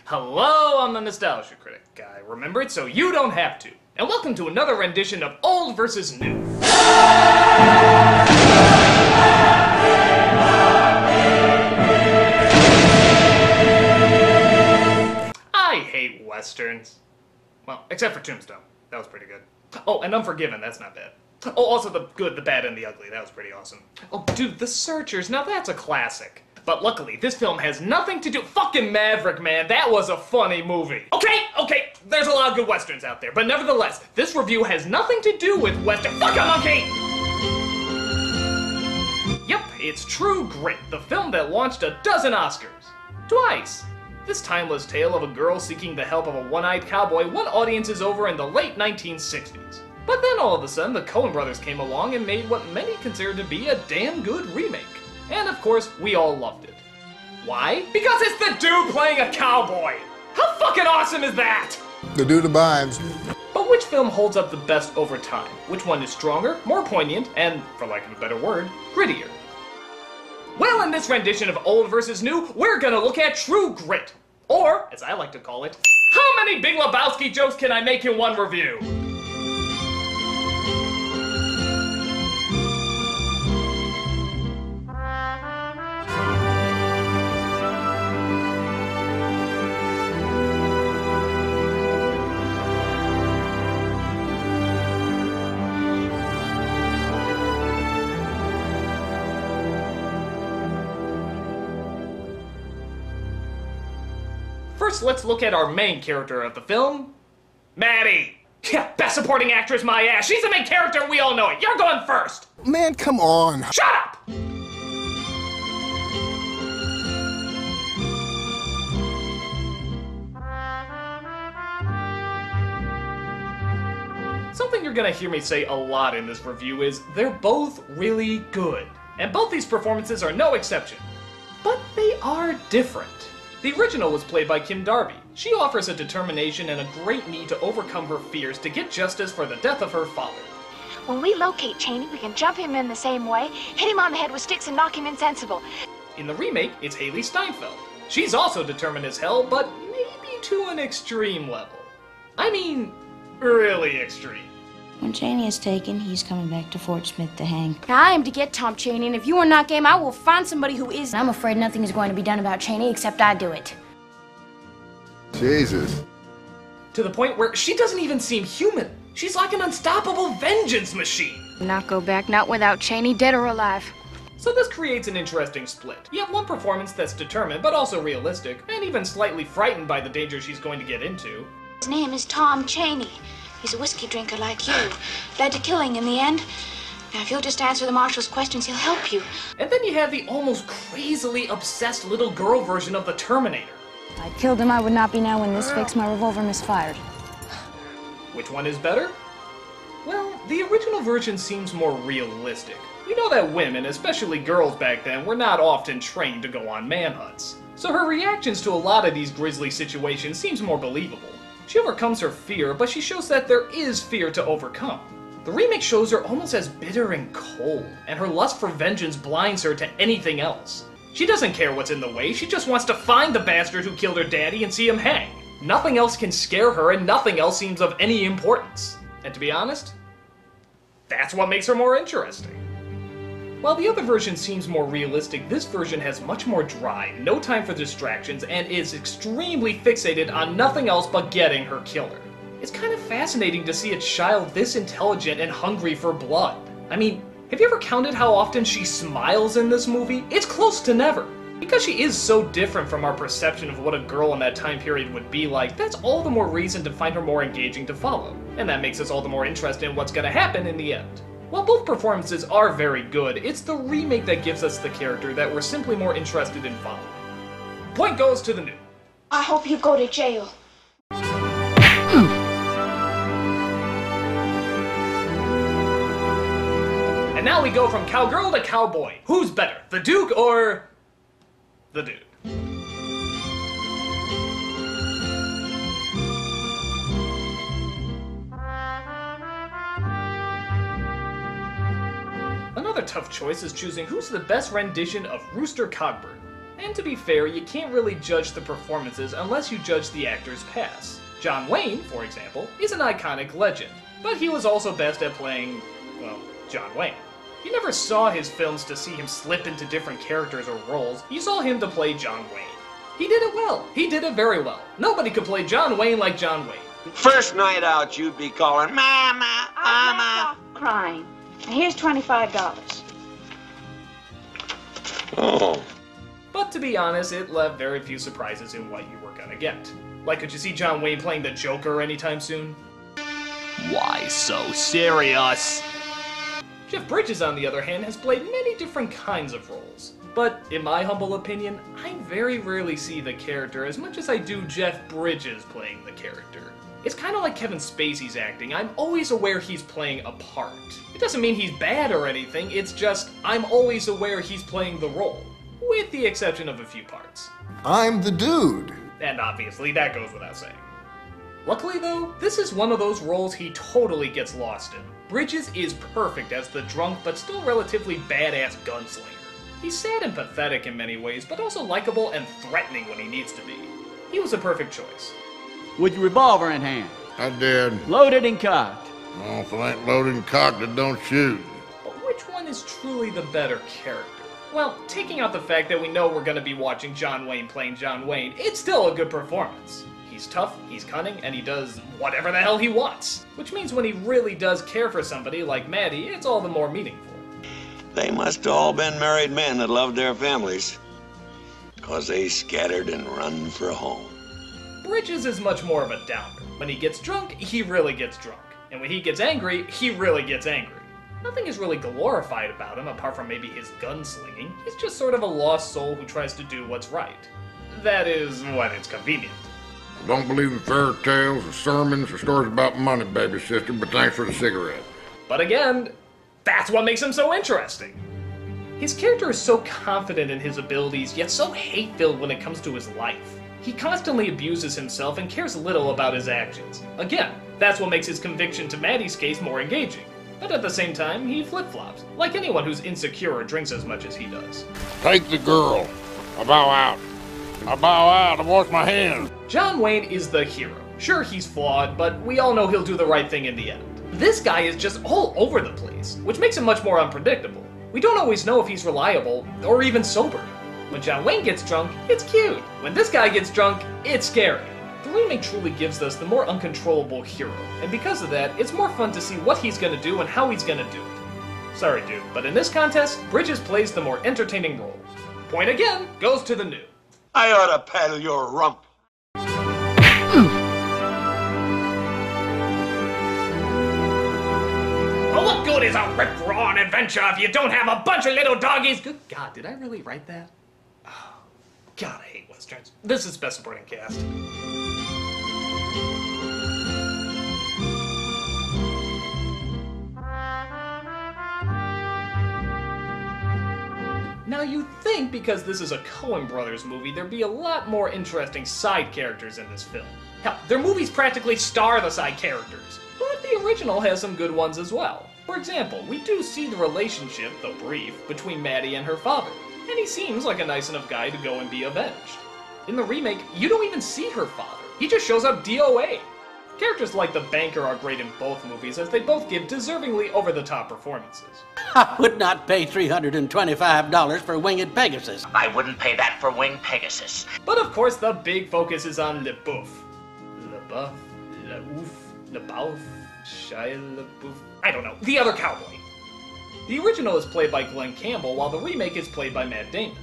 Hello, I'm the Nostalgia Critic guy. Remember it so you don't have to. And welcome to another rendition of Old vs. New. I hate westerns. Well, except for Tombstone. That was pretty good. Oh, and Unforgiven, that's not bad. Oh, also The Good, the Bad, and the Ugly. That was pretty awesome. Oh, dude, The Searchers, now that's a classic. But luckily, this film has nothing to do— Fucking Maverick, man, that was a funny movie. Okay, there's a lot of good westerns out there, but nevertheless, this review has nothing to do with western— Fuck a monkey! Yep, it's True Grit, the film that launched a dozen Oscars. Twice. This timeless tale of a girl seeking the help of a one-eyed cowboy won audiences over in the late 1960s. But then all of a sudden, the Coen brothers came along and made what many consider to be a damn good remake. And of course, we all loved it. Why? Because it's the dude playing a cowboy! How fucking awesome is that? The dude abides. But which film holds up the best over time? Which one is stronger, more poignant, and, for lack of a better word, grittier? Well, in this rendition of Old vs. New, we're gonna look at True Grit. Or, as I like to call it, how many Big Lebowski jokes can I make in one review? First, let's look at our main character of the film, Maddie. Yeah, best supporting actress, my ass. She's the main character, we all know it. You're going first. Man, come on. Shut up! Something you're gonna hear me say a lot in this review is they're both really good. And both these performances are no exception. But they are different. The original was played by Kim Darby. She offers a determination and a great need to overcome her fears to get justice for the death of her father. When we locate Cheney, we can jump him in the same way, hit him on the head with sticks and knock him insensible. In the remake, it's Haley Steinfeld. She's also determined as hell, but maybe to an extreme level. I mean, really extreme. When Cheney is taken, he's coming back to Fort Smith to hang. Now, I am to get Tom Cheney, and if you are not game, I will find somebody who is. I'm afraid nothing is going to be done about Cheney except I do it. Jesus. To the point where she doesn't even seem human. She's like an unstoppable vengeance machine. Not go back, not without Cheney, dead or alive. So this creates an interesting split. You have one performance that's determined, but also realistic, and even slightly frightened by the danger she's going to get into. His name is Tom Cheney. He's a whiskey drinker like you. Led to killing in the end. Now, if you'll just answer the marshal's questions, he'll help you. And then you have the almost crazily obsessed little girl version of the Terminator. If I killed him, I would not be now in this fix. My revolver misfired. Which one is better? Well, the original version seems more realistic. You know that women, especially girls back then, were not often trained to go on manhunts. So her reactions to a lot of these grisly situations seems more believable. She overcomes her fear, but she shows that there is fear to overcome. The remake shows her almost as bitter and cold, and her lust for vengeance blinds her to anything else. She doesn't care what's in the way, she just wants to find the bastard who killed her daddy and see him hang. Nothing else can scare her, and nothing else seems of any importance. And to be honest, that's what makes her more interesting. While the other version seems more realistic, this version has much more drive, no time for distractions, and is extremely fixated on nothing else but getting her killer. It's kind of fascinating to see a child this intelligent and hungry for blood. I mean, have you ever counted how often she smiles in this movie? It's close to never. Because she is so different from our perception of what a girl in that time period would be like, that's all the more reason to find her more engaging to follow. And that makes us all the more interested in what's gonna happen in the end. While both performances are very good, it's the remake that gives us the character that we're simply more interested in following. Point goes to the new. I hope you go to jail. And now we go from cowgirl to cowboy. Who's better, the Duke or the dude? Another tough choice is choosing who's the best rendition of Rooster Cogburn. And to be fair, you can't really judge the performances unless you judge the actor's past. John Wayne, for example, is an iconic legend, but he was also best at playing, well, John Wayne. You never saw his films to see him slip into different characters or roles, you saw him to play John Wayne. He did it well. He did it very well. Nobody could play John Wayne like John Wayne. First night out, you'd be calling, Mama, I'll Mama. stop crying. Now here's $25. Oh. But to be honest, it left very few surprises in what you were gonna get. Like, could you see John Wayne playing the Joker anytime soon? Why so serious? Jeff Bridges, on the other hand, has played many different kinds of roles. But, in my humble opinion, I very rarely see the character as much as I do Jeff Bridges playing the character. It's kind of like Kevin Spacey's acting. I'm always aware he's playing a part. It doesn't mean he's bad or anything, it's just I'm always aware he's playing the role. With the exception of a few parts. I'm the dude. And obviously, that goes without saying. Luckily though, this is one of those roles he totally gets lost in. Bridges is perfect as the drunk but still relatively badass gunslinger. He's sad and pathetic in many ways, but also likable and threatening when he needs to be. He was a perfect choice. With your revolver in hand. I did. Loaded and cocked. Oh, if it ain't loaded and cocked, it don't shoot. But which one is truly the better character? Well, taking out the fact that we know we're going to be watching John Wayne playing John Wayne, it's still a good performance. He's tough, he's cunning, and he does whatever the hell he wants. Which means when he really does care for somebody like Maddie, it's all the more meaningful. They must have all been married men that loved their families. 'Cause they scattered and run for home. Bridges is much more of a downer. When he gets drunk, he really gets drunk. And when he gets angry, he really gets angry. Nothing is really glorified about him apart from maybe his gunslinging. He's just sort of a lost soul who tries to do what's right. That is, when it's convenient. I don't believe in fairy tales or sermons or stories about money, baby sister, but thanks for the cigarette. But again, that's what makes him so interesting. His character is so confident in his abilities, yet so hate-filled when it comes to his life. He constantly abuses himself and cares little about his actions. Again, that's what makes his conviction to Maddie's case more engaging. But at the same time, he flip-flops, like anyone who's insecure or drinks as much as he does. Take the girl. I bow out. I bow out. I wash my hands. John Wayne is the hero. Sure, he's flawed, but we all know he'll do the right thing in the end. This guy is just all over the place, which makes him much more unpredictable. We don't always know if he's reliable, or even sober. When John Wayne gets drunk, it's cute. When this guy gets drunk, it's scary. The remake truly gives us the more uncontrollable hero, and because of that, it's more fun to see what he's gonna do and how he's gonna do it. Sorry dude, but in this contest, Bridges plays the more entertaining role. Point again goes to the new. I ought to paddle your rump. Well, what good is a rip-roaring adventure if you don't have a bunch of little doggies? Good God, did I really write that? Oh, God, I hate Westerns. This is Best Supporting Cast. Now you'd think because this is a Coen Brothers movie, there'd be a lot more interesting side characters in this film. Hell, their movies practically star the side characters. But the original has some good ones as well. For example, we do see the relationship, though brief, between Maddie and her father, and he seems like a nice enough guy to go and be avenged. In the remake, you don't even see her father. He just shows up DOA. Characters like the banker are great in both movies as they both give deservingly over-the-top performances. I would not pay $325 for Winged Pegasus. I wouldn't pay that for Winged Pegasus. But of course, the big focus is on LeBouf. LeBouf? LeOuf? LeBouf? Shia LaBeouf? I don't know. The other cowboy. The original is played by Glenn Campbell, while the remake is played by Matt Damon.